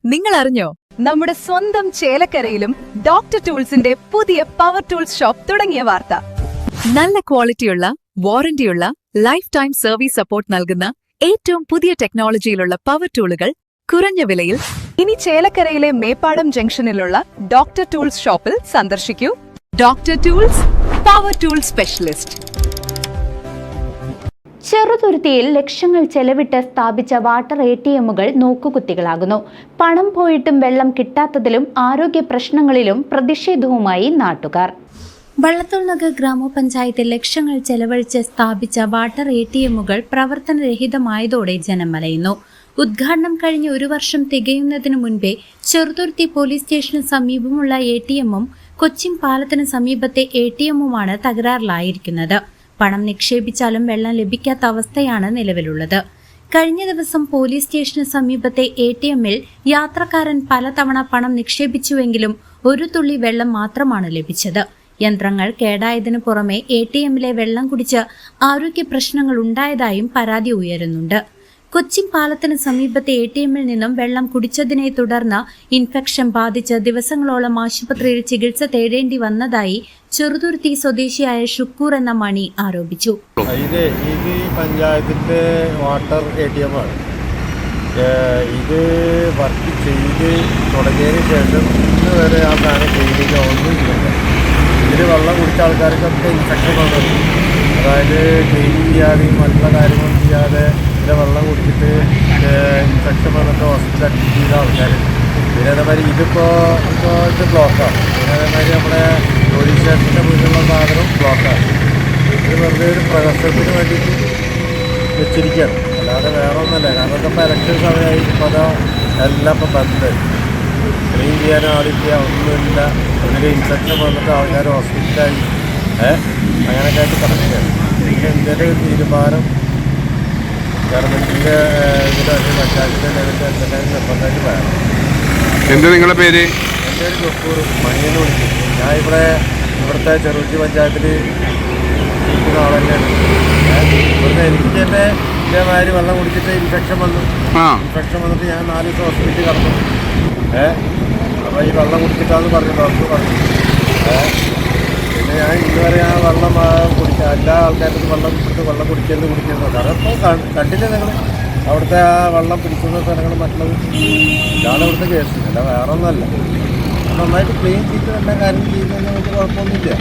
നിങ്ങൾ അറിഞ്ഞോ, നമ്മുടെ സ്വന്തം ചേലക്കരയിലും ഡോക്ടർ ടൂൾസിന്റെ പുതിയ പവർ ടൂൾസ് ഷോപ്പ് തുടങ്ങിയ വാർത്ത. നല്ല ക്വാളിറ്റിയുള്ള, വാറന്റിയുള്ള, ലൈഫ് ടൈം സർവീസ് സപ്പോർട്ട് നൽകുന്ന ഏറ്റവും പുതിയ ടെക്നോളജിയിലുള്ള പവർ ടൂളുകൾ കുറഞ്ഞ വിലയിൽ ഇനി ചേലക്കരയിലെ മേപ്പാടം ജംഗ്ഷനിലുള്ള ഡോക്ടർ ടൂൾസ് ഷോപ്പിൽ സന്ദർശിക്കൂ. Doctor tools, power tool specialist. ചെറുതുരുത്തിയിൽ ലക്ഷങ്ങൾ ചെലവിട്ട് സ്ഥാപിച്ച വാട്ടർ ATMകൾ നോക്കുകുത്തികളാകുന്നു. പണം പോയിട്ടും വെള്ളം കിട്ടാത്തതിലും ആരോഗ്യ പ്രശ്നങ്ങളിലും പ്രതിഷേധവുമായി നാട്ടുകാർ. വള്ളത്തോൾനഗർ ഗ്രാമപഞ്ചായത്തിൽ ലക്ഷങ്ങൾ ചെലവഴിച്ച് സ്ഥാപിച്ച വാട്ടർ ATMകൾ പ്രവർത്തനരഹിതമായതോടെ ജനം വലയുന്നു. ഉദ്ഘാടനം കഴിഞ്ഞ് 1 വർഷം തികയുന്നതിനു മുൻപേ ചെറുതുരുത്തി പോലീസ് സ്റ്റേഷന് സമീപമുള്ള ATMഉം കൊച്ചിൻ പാലത്തിന് സമീപത്തെ ATMഉമാണ് തകരാറിലായിരിക്കുന്നത്. പണം നിക്ഷേപിച്ചാലും വെള്ളം ലഭിക്കാത്ത അവസ്ഥയാണ് നിലവിലുള്ളത്. കഴിഞ്ഞ ദിവസം പോലീസ് സ്റ്റേഷന് സമീപത്തെ ATMൽ യാത്രക്കാരൻ പലതവണ പണം നിക്ഷേപിച്ചുവെങ്കിലും ഒരു തുള്ളി വെള്ളം മാത്രമാണ് ലഭിച്ചത്. യന്ത്രങ്ങൾ കേടായതിനു പുറമെ ATMലെ വെള്ളം കുടിച്ച് ആരോഗ്യ പ്രശ്നങ്ങൾ ഉണ്ടായതായും പരാതി ഉയരുന്നുണ്ട്. കൊച്ചിൻ പാലത്തിന് സമീപത്തെ ATMൽ നിന്നും വെള്ളം കുടിച്ചതിനെ തുടർന്ന് ഇൻഫെക്ഷൻ ബാധിച്ച് ദിവസങ്ങളോളം ആശുപത്രിയിൽ ചികിത്സ തേടേണ്ടി വന്നതായി ചെറുതുരുത്തി സ്വദേശിയായ ഷുക്കൂർ എന്ന മണി ആരോപിച്ചു. ഇത് പഞ്ചായത്തിന്റെ വാട്ടർ ATM ആണ്. ഇത് വർക്ക് ചെയ്ത് തുടങ്ങിയതിന് ശേഷം ഇന്ന് വരെ ആ സാധനം ക്ലീനിങ് ഒന്നുമില്ല. ഇതിൽ വെള്ളം കുടിച്ച ആൾക്കാർക്കൊക്കെ ഇൻഫെക്ഷൻ വന്നത്, അതായത് ക്ലീൻ ചെയ്യാതെയും മറ്റുള്ള കാര്യങ്ങളും ചെയ്യാതെ ഇതിലെ വെള്ളം കുടിച്ചിട്ട് ഇൻഫെക്ഷൻ വന്നിട്ട് ഹോസ്പിറ്റൽ അഡ്മിറ്റ് ചെയ്ത ആൾക്കാർ. പിന്നെ അതേമാതിരി ഇതിപ്പോൾ ഇത് ബ്ലോക്കാണ്. പിന്നെ അതേമാതിരി നമ്മുടെ പോലീസ് സ്റ്റേഷൻ്റെ മുന്നിലുള്ള സാധനം ബ്ലോക്കാണ്. ഇത് വെറുതെ ഒരു പ്രകർഷത്തിന് വേണ്ടിയിട്ട് വെച്ചിരിക്കുകയാണ്, അല്ലാതെ വേറെ ഒന്നല്ല. കാരണം ഇപ്പോൾ ഇലക്ഷൻ സമയമായി, ഇപ്പോൾ അതാ എല്ലാം ഇപ്പോൾ ബന്ധം. ക്ലീൻ ചെയ്യാൻ ആളില്ല, ഒന്നുമില്ല. അതിൽ ഇൻഫെക്ഷൻ വന്നിട്ട് ആൾക്കാർ ഹോസ്പിറ്റലായി അങ്ങനെയൊക്കെ ആയിട്ട് കിടക്കുകയാണ്. പിന്നെ ഇന്ത്യയുടെ ഒരു തീരുമാനം ഗവൺമെൻറ്റിൻ്റെ ഇതിൻ്റെ പഞ്ചായത്തിൻ്റെ ലെവലിൽ എന്തെങ്കിലും നിർബന്ധമായിട്ട് വേണം. എന്താ നിങ്ങളുടെ പേര്? എൻ്റെ പേര് ഷുക്കൂർ, മണിയെന്ന് വിളിക്കും. ഞാൻ ഇവിടുത്തെ ചെറുതുരുത്തി പഞ്ചായത്തിൽ ഇരിക്കുന്ന ആൾ തന്നെയാണ്. ഇവിടുന്ന് എനിക്ക് തന്നെ ഇതേമാതിരി വെള്ളം കുടിച്ചിട്ട് ഇൻഫെക്ഷൻ വന്നിട്ട് ഞാൻ 4 ദിവസം ഹോസ്പിറ്റലിൽ കിടന്നു. അപ്പോൾ ഈ വെള്ളം കുടിച്ചിട്ടാന്ന് പറഞ്ഞു ഡോക്ടർ പറഞ്ഞു. പിന്നെ ഞാൻ ഇന്നുവരെ ആ വെള്ളം കുടിക്കുക, എല്ലാ ആൾക്കാരും വെള്ളം കുടിക്കരുത്. കാരണം ഇപ്പോൾ കണ്ടില്ലേ നിങ്ങൾ അവിടുത്തെ ആ വെള്ളം പിടിക്കുന്ന സ്ഥലങ്ങൾ മറ്റുള്ളത്. ഇതാണ് ഇവിടുത്തെ കേസ്, അല്ല വേറെ ഒന്നല്ല. നന്നായിട്ട് ക്ലീൻ ചെയ്ത് എല്ലാ കാര്യം ചെയ്യുന്നതിന് നമുക്ക് കുഴപ്പമൊന്നുമില്ല.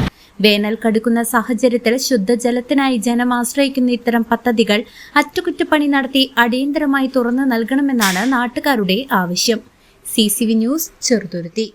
വേനൽ കടുക്കുന്ന സാഹചര്യത്തിൽ ശുദ്ധജലത്തിനായി ജനം ആശ്രയിക്കുന്ന ഇത്തരം പദ്ധതികൾ അറ്റകുറ്റപ്പണി നടത്തി അടിയന്തരമായി തുറന്നു നൽകണമെന്നാണ് നാട്ടുകാരുടെ ആവശ്യം. CCV news, Cheruthuruthy.